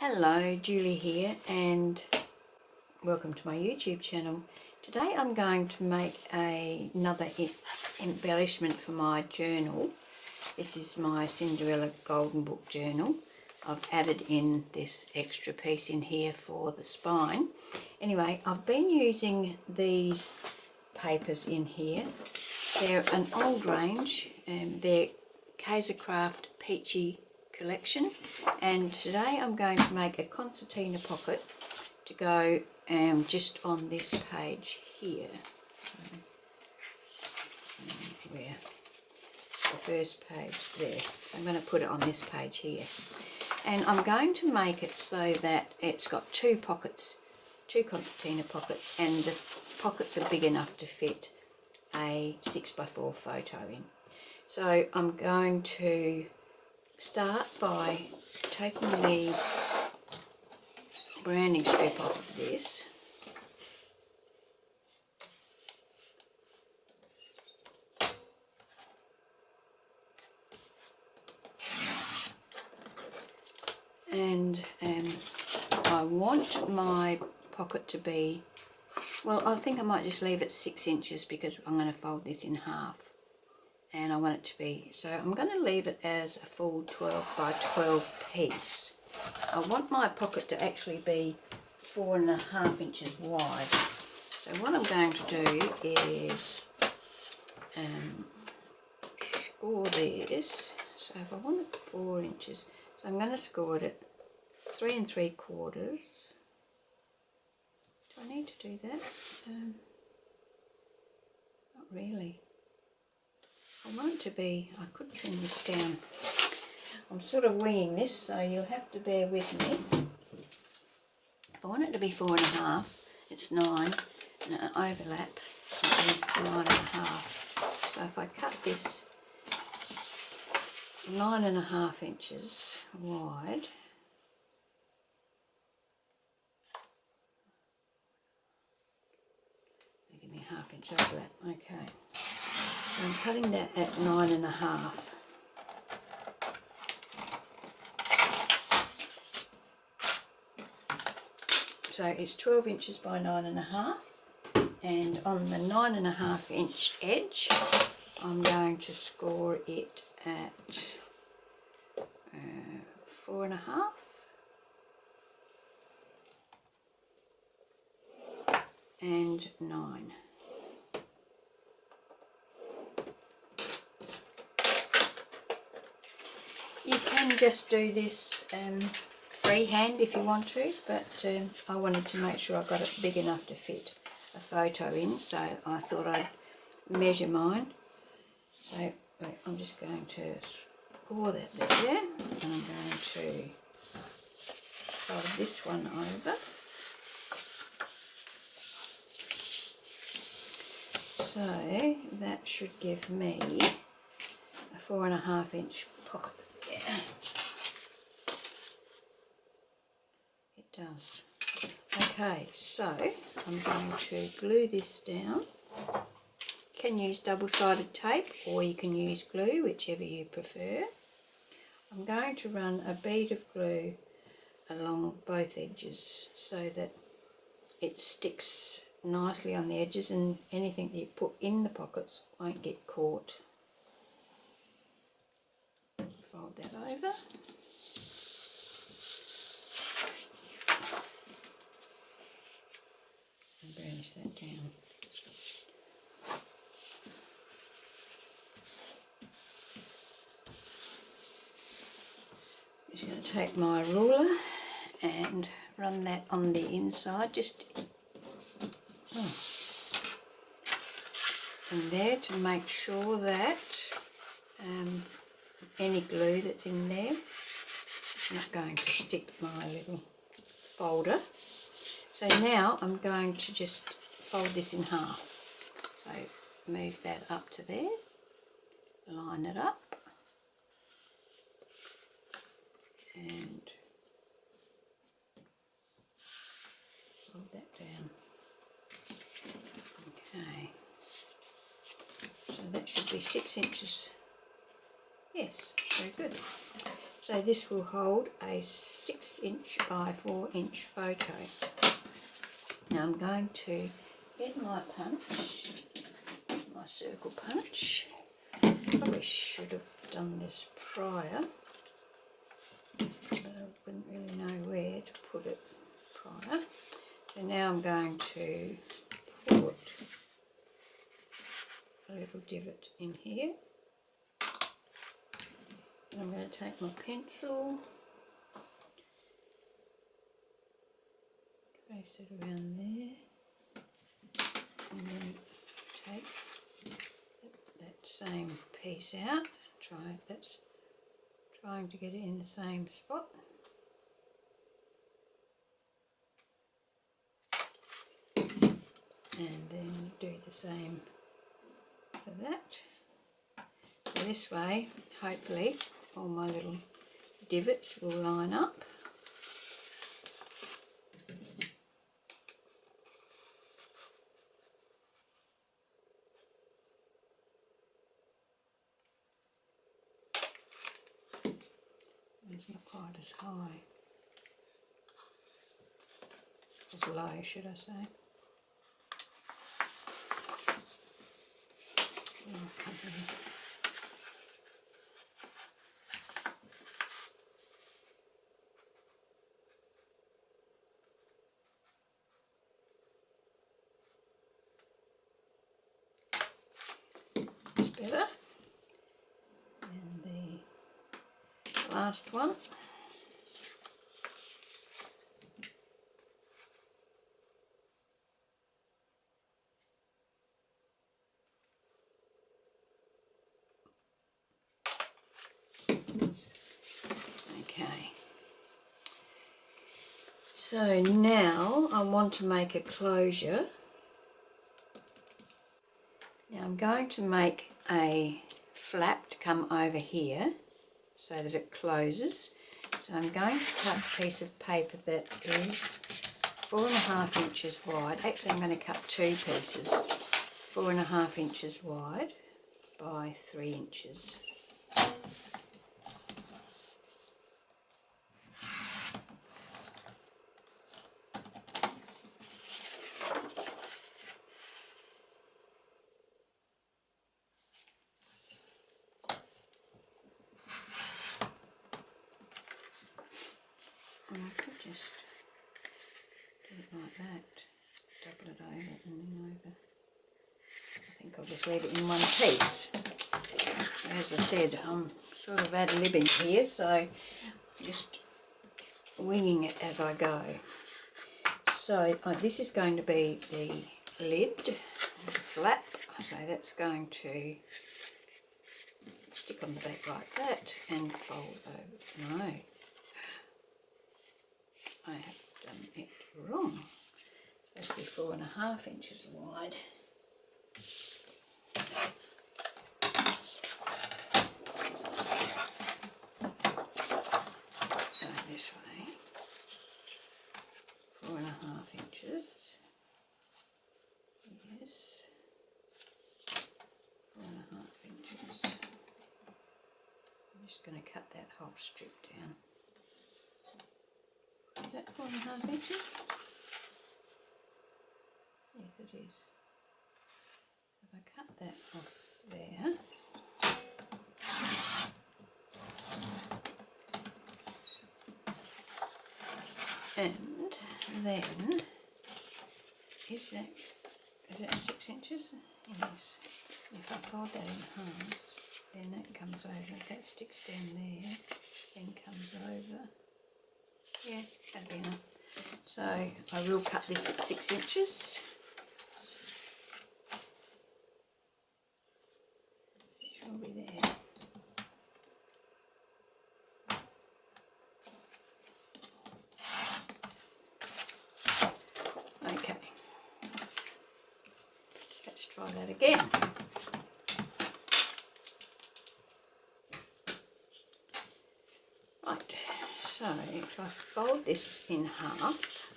Hello, Julie here, and welcome to my YouTube channel. Today I'm going to make another embellishment for my journal. This is my Cinderella Golden Book journal. I've added in this extra piece in here for the spine. Anyway, I've been using these papers in here. They're an old range, they're Kaisercraft Peachy Collection, and today I'm going to make a concertina pocket to go just on this page here. Where it's the first page there, so I'm going to put it on this page here, and I'm going to make it so that it's got two pockets, two concertina pockets, and the pockets are big enough to fit a 6x4 photo in. So I'm going to start by taking the branding strip off of this, and I want my pocket to be, well, I think I might just leave it 6 inches because I'm going to fold this in half. And I want it to be, so I'm going to leave it as a full 12 by 12 piece. I want my pocket to actually be 4.5 inches wide. So what I'm going to do is score this. So if I want it 4 inches, so I'm going to score it at 3 3/4. Do I need to do that? Not really. I want it to be, I could trim this down. I'm sort of winging this, so you'll have to bear with me. If I want it to be 4.5, it's 9, and an overlap, it'll be 9.5. So if I cut this 9.5 inches wide, give me a 1/2 inch overlap, okay. So I'm cutting that at 9.5. So it's 12 inches by 9.5, and on the 9.5 inch edge I'm going to score it at 4.5 and 9. You can just do this freehand if you want to, but I wanted to make sure I got it big enough to fit a photo in, so I thought I'd measure mine. So I'm just going to score that there, and I'm going to fold this one over. So that should give me a 4.5 inch pocket. Yeah, it does. Okay, so I'm going to glue this down. You can use double-sided tape or you can use glue, whichever you prefer. I'm going to run a bead of glue along both edges so that it sticks nicely on the edges and anything that you put in the pockets won't get caught. Fold that over. And burnish that down. I'm just going to take my ruler and run that on the inside, just in there, to make sure that any glue that's in there is not going to stick my little folder. So now I'm going to just fold this in half. So move that up to there, line it up, and fold that down. Okay, so that should be 6 inches. Yes, very good. So this will hold a 6" by 4" photo. Now I'm going to get my punch, my circle punch. Probably should have done this prior, but I wouldn't really know where to put it prior. So now I'm going to put a little divot in here. And I'm going to take my pencil, trace it around there, and then take that same piece out. That's trying to get it in the same spot. And then do the same for that. So this way, hopefully, all my little divots will line up. It's not quite as high, as low, should I say. It's better. And the last one. Okay, so now I want to make a closure. Now I'm going to make a flap to come over here so that it closes. So I'm going to cut a piece of paper that is 4.5 inches wide. Actually I'm going to cut two pieces, 4.5 inches wide by 3 inches. And I could just do it like that, double it over and then over. I think I'll just leave it in one piece. As I said, I'm sort of ad-libbing here, so just winging it as I go. So this is going to be the lid, the flap, so that's going to stick on the back like that and fold over. No, I have done it wrong. It's supposed to be 4.5 inches wide. Go this way. 4.5 inches. Yes. 4.5 inches. I'm just going to cut that whole strip down. Is that 4.5 inches? Yes, it is. If I cut that off there, and then is that 6 inches? Yes. If I fold that in halves, then that comes over. That sticks down there, then comes over. Yeah, that'll be enough. So I will cut this at 6 inches. It will be there. Okay. Let's try that again. Right. So if I fold this in half,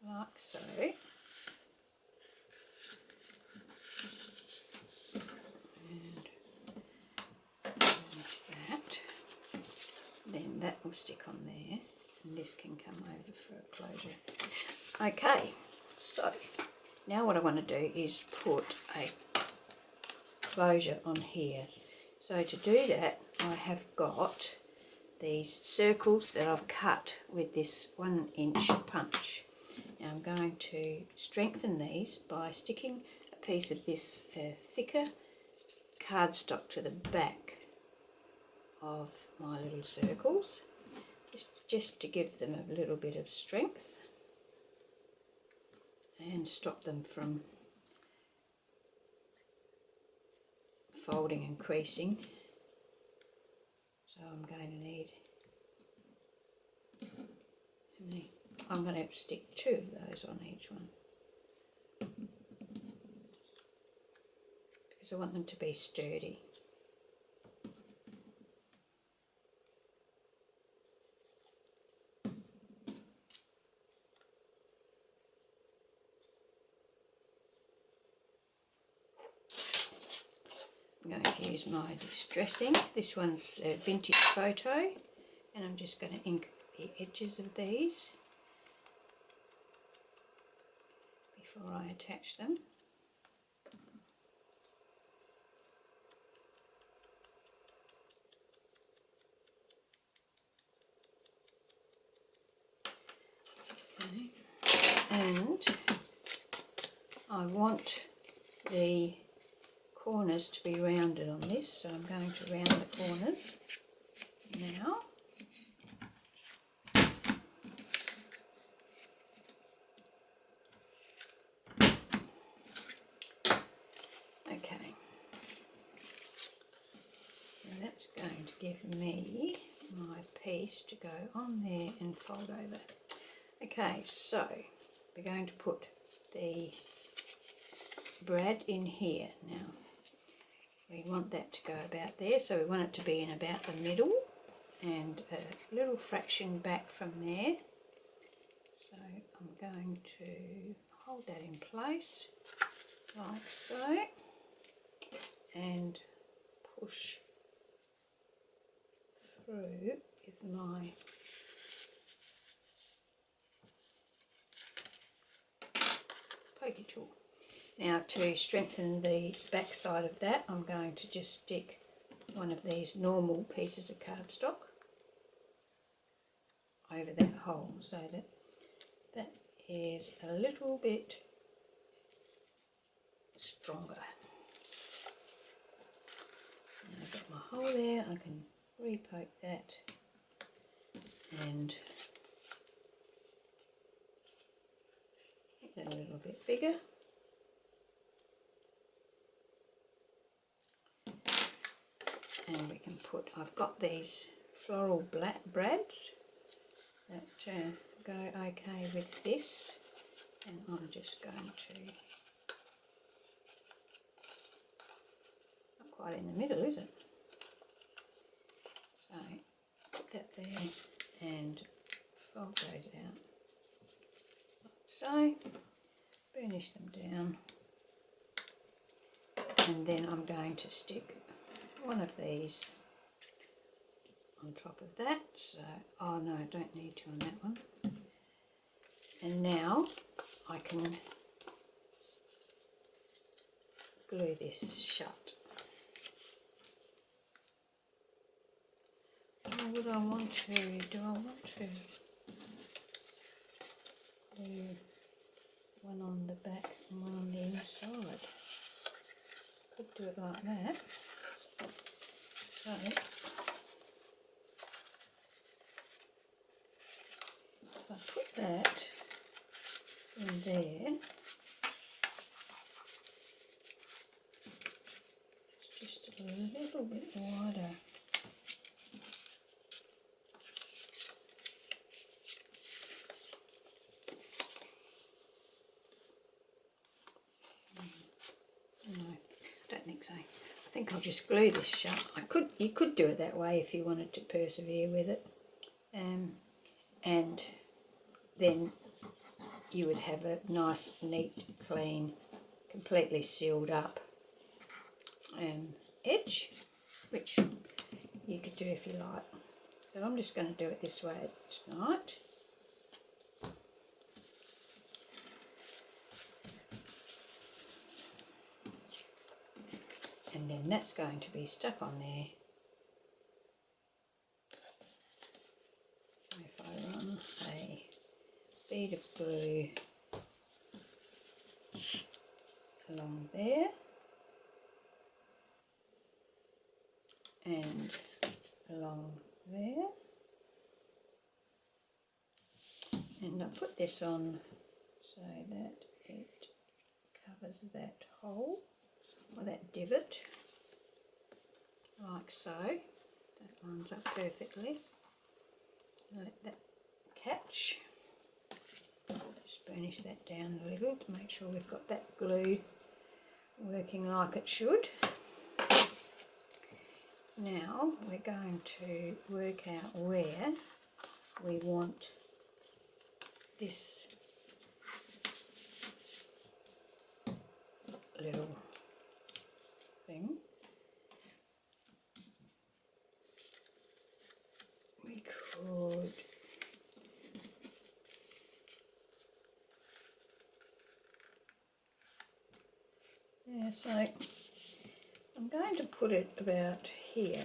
like so, and finish that, then that will stick on there, and this can come over for a closure. Okay, so now what I want to do is put a closure on here. So to do that, I have got these circles that I've cut with this 1-inch punch. Now I'm going to strengthen these by sticking a piece of this thicker cardstock to the back of my little circles, just to give them a little bit of strength and stop them from folding and creasing. So I'm going to need, how many? I'm going to have to stick 2 of those on each one, because I want them to be sturdy. I'm going to use my distressing. This one's a vintage photo, and I'm just going to ink the edges of these before I attach them. Okay, and I want the corners to be rounded on this, so I'm going to round the corners now. Okay, and that's going to give me my piece to go on there and fold over. Okay, so we're going to put the brad in here now. We want that to go about there, so we want it to be in about the middle and a little fraction back from there. So I'm going to hold that in place like so and push through with my pokey tool. Now, to strengthen the back side of that, I'm going to just stick one of these normal pieces of cardstock over that hole, so that that is a little bit stronger. Now I've got my hole there, I can re-poke that and make that a little bit bigger. And we can put, I've got these floral brads that go okay with this, and I'm just going to, not quite in the middle, is it? So put that there and fold those out like so, burnish them down, and then I'm going to stick one of these on top of that. So, oh no, I don't need to on that one. And now I can glue this shut. Or would I want to, do I want to glue one on the back and one on the inside? Could do it like that. So, if I put that in there, it's just a little bit wider. No, I don't think so. I think I'll just glue this shut. You could do it that way if you wanted to persevere with it, and then you would have a nice, neat, clean, completely sealed up edge, which you could do if you like. But I'm just going to do it this way tonight. And then that's going to be stuck on there. So if I run a bead of glue along there and along there, and I'll put this on so that it covers that hole or that divot, like so. That lines up perfectly. Let that catch. Just burnish that down a little to make sure we've got that glue working like it should. Now we're going to work out where we want this little thing. We could so I'm going to put it about here.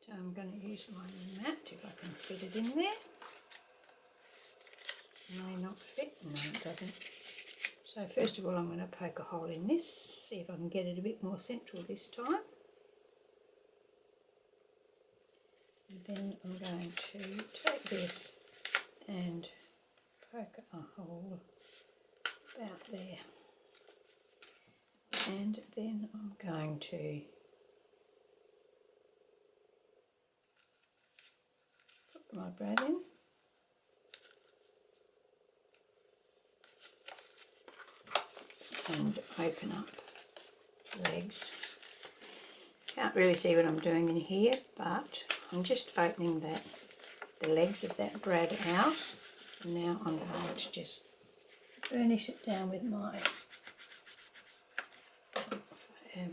So I'm going to use my mat if I can fit it in there. May not fit, no it doesn't. So first of all I'm going to poke a hole in this, see if I can get it a bit more central this time. And then I'm going to take this and poke a hole about there. And then I'm going to put my brad in. And open up the legs. Can't really see what I'm doing in here, but I'm just opening the legs of that brad out. And now I'm going to just burnish it down with my there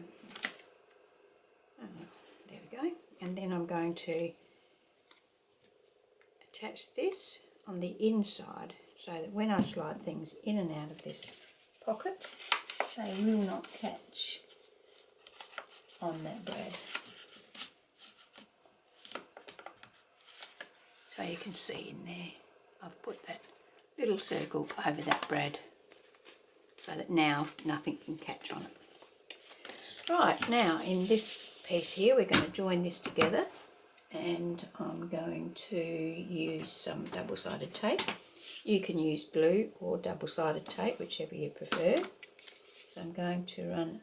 we go. And then I'm going to attach this on the inside so that when I slide things in and out of this pocket, they will not catch on that brad. So you can see in there, I've put that little circle over that brad so that now nothing can catch on it. Right, now in this piece here we're going to join this together, and I'm going to use some double-sided tape. You can use glue or double-sided tape, whichever you prefer. So I'm going to run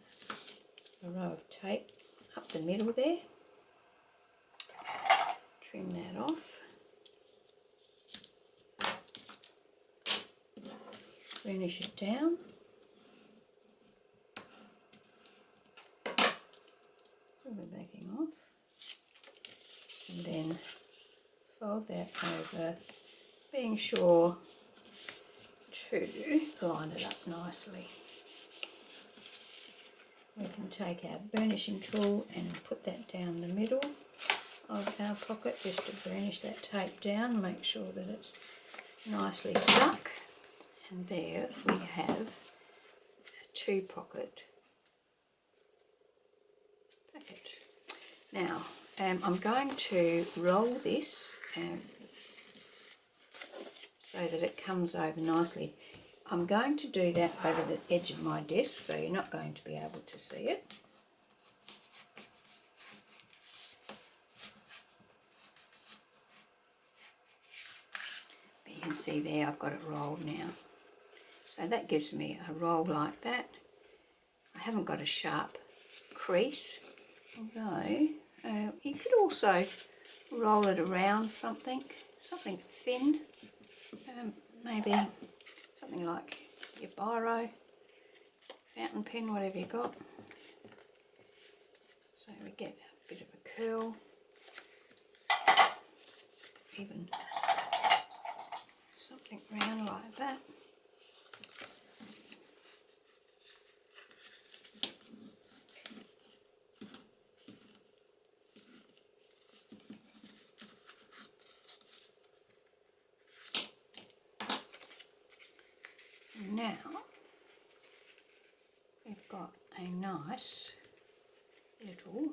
a row of tape up the middle there, trim that off, burnish it down, pull the backing off, and then fold that over, being sure to line it up nicely. We can take our burnishing tool and put that down the middle of our pocket just to burnish that tape down, make sure that it's nicely stuck. And there we have a two-pocket packet. Now I'm going to roll this so that it comes over nicely. I'm going to do that over the edge of my desk, so you're not going to be able to see it. But you can see there I've got it rolled now. So that gives me a roll like that. I haven't got a sharp crease, although you could also roll it around something thin, maybe something like your biro, fountain pen, whatever you got. So we get a bit of a curl, even something round like that. now we've got a nice little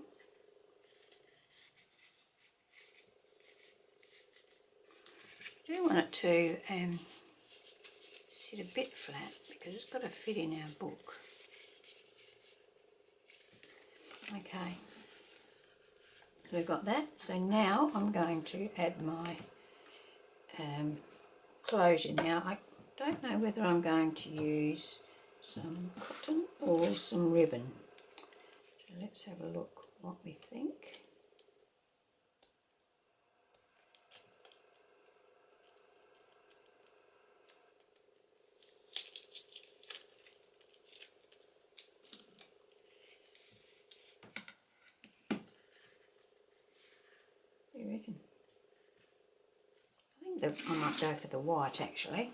I do want it to sit a bit flat because it's got to fit in our book. Okay, so we've got that. So now I'm going to add my closure. Now I don't know whether I'm going to use some cotton or some ribbon. So let's have a look what we think. What do you reckon? I think that I might go for the white actually.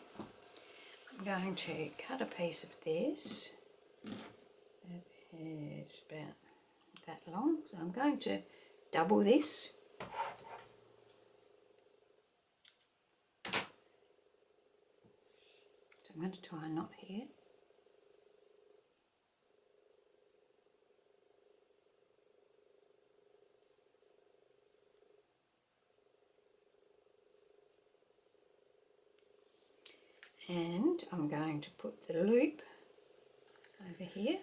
I'm going to cut a piece of this that is about that long, so I'm going to double this. So I'm going to tie a knot here. And I'm going to put the loop over here.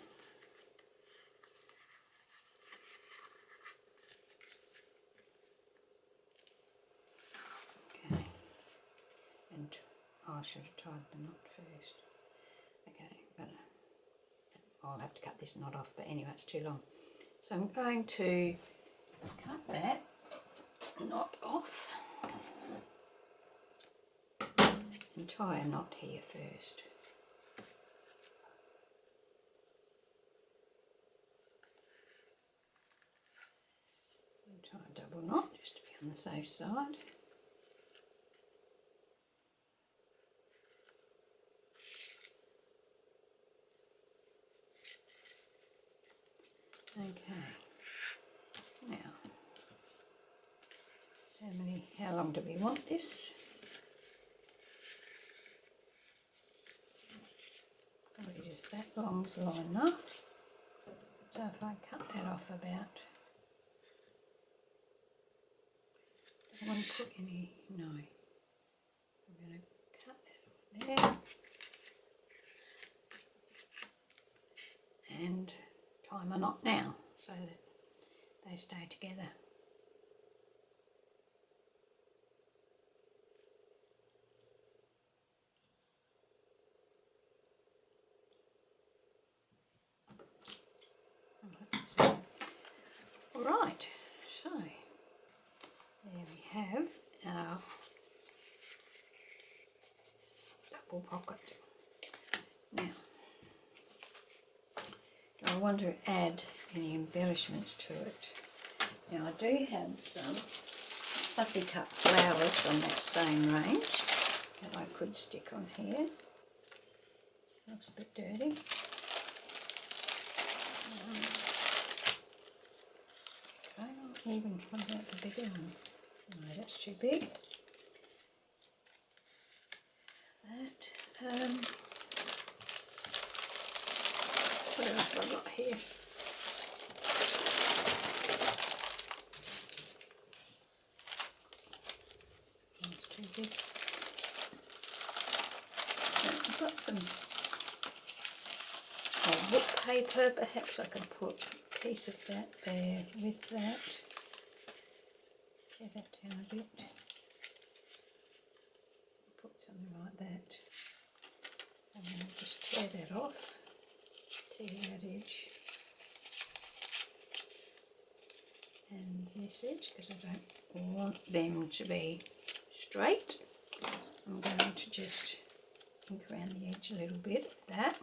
Okay, and I should have tied the knot first. Okay, but I'll have to cut this knot off, but anyway, it's too long. So I'm going to cut that knot off and tie a knot here first. And tie a double knot just to be on the safe side. Okay, now how long do we want this? Probably just that long's long enough. So if I cut that off about, don't want to put any, no, I'm going to cut that off there and tie my knot now so that they stay together. Alright, so there we have our double pocket. Now, do I want to add any embellishments to it? Now I do have some fussy cut flowers from that same range that I could stick on here. Looks a bit dirty. Okay, I'll even try out the bigger one. No, that's too big. That. What else have I got here? That's too big. I've got some book paper. Perhaps I can put a piece of that there with that. Tear that down a bit. Put something like that. And then I'll just tear that off. Tear that edge. And this edge, because I don't want them to be straight. I'm going to just ink around the edge a little bit of that.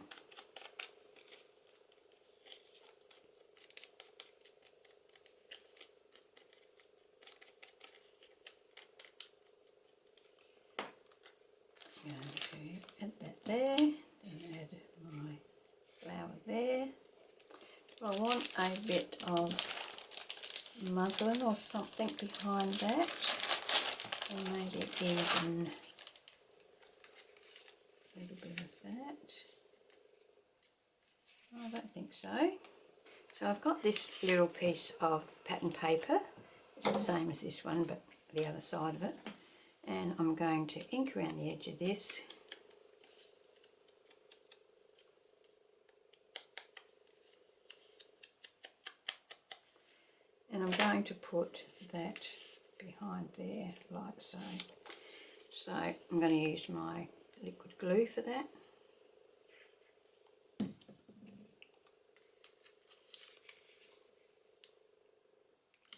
I'm going to add that there, then add my flower there. Do I want a bit of muslin or something behind that? Or maybe even a little bit of that? I don't think so. So I've got this little piece of pattern paper. It's the same as this one, but the other side of it. And I'm going to ink around the edge of this. And I'm going to put that behind there like so. So I'm going to use my liquid glue for that.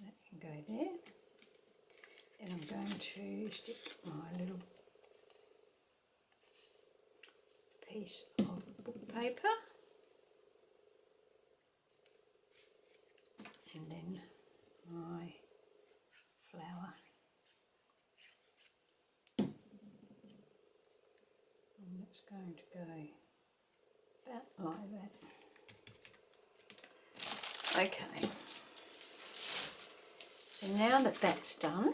That can go there. Then I'm going to stick my little piece of book paper. And then my flower. And it's going to go about like that. Okay. So now that that's done,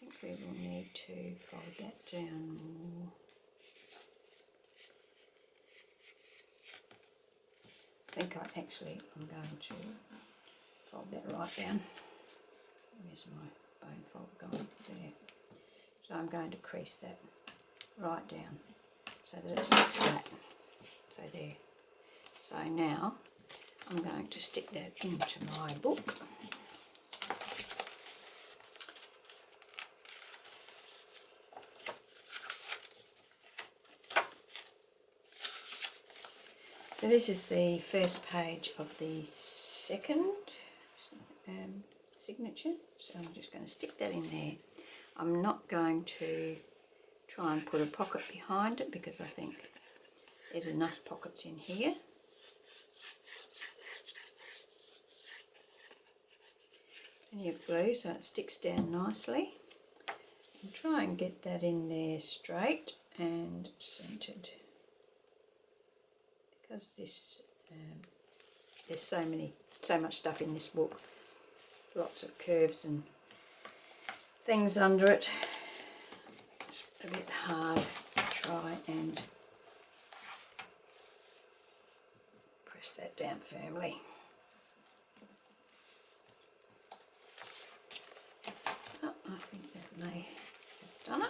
I think we will need to fold that down more. I think I'm going to fold that right down. Where's my bone fold gone? There. So I'm going to crease that right down so that it sits flat. So there. So now I'm going to stick that into my book. So this is the first page of the second signature, so I'm just going to stick that in there. I'm not going to try and put a pocket behind it because I think there's enough pockets in here. Plenty of glue so it sticks down nicely. And try and get that in there straight and centered. Because this, there's so much stuff in this book, lots of curves and things under it. It's a bit hard to try and press that down firmly. Oh, I think that may have done it.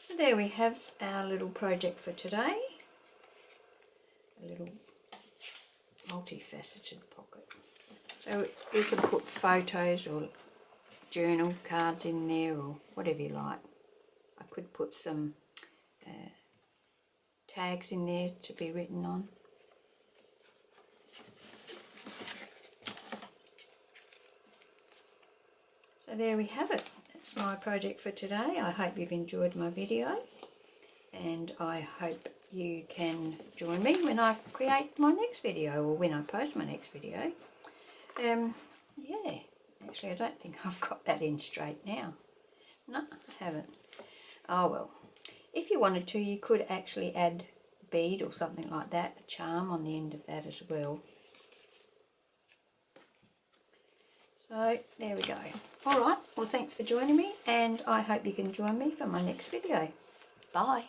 So there we have our little project for today, a little multifaceted pocket. So you can put photos or journal cards in there or whatever you like. I could put some tags in there to be written on. So there we have it. That's my project for today. I hope you've enjoyed my video and I hope you can join me when I create my next video or when I post my next video. Yeah, actually I don't think I've got that in straight now. No, I haven't. Oh well. If you wanted to, you could actually add bead or something like that, a charm on the end of that as well. So there we go. Alright, well thanks for joining me and I hope you can join me for my next video. Bye.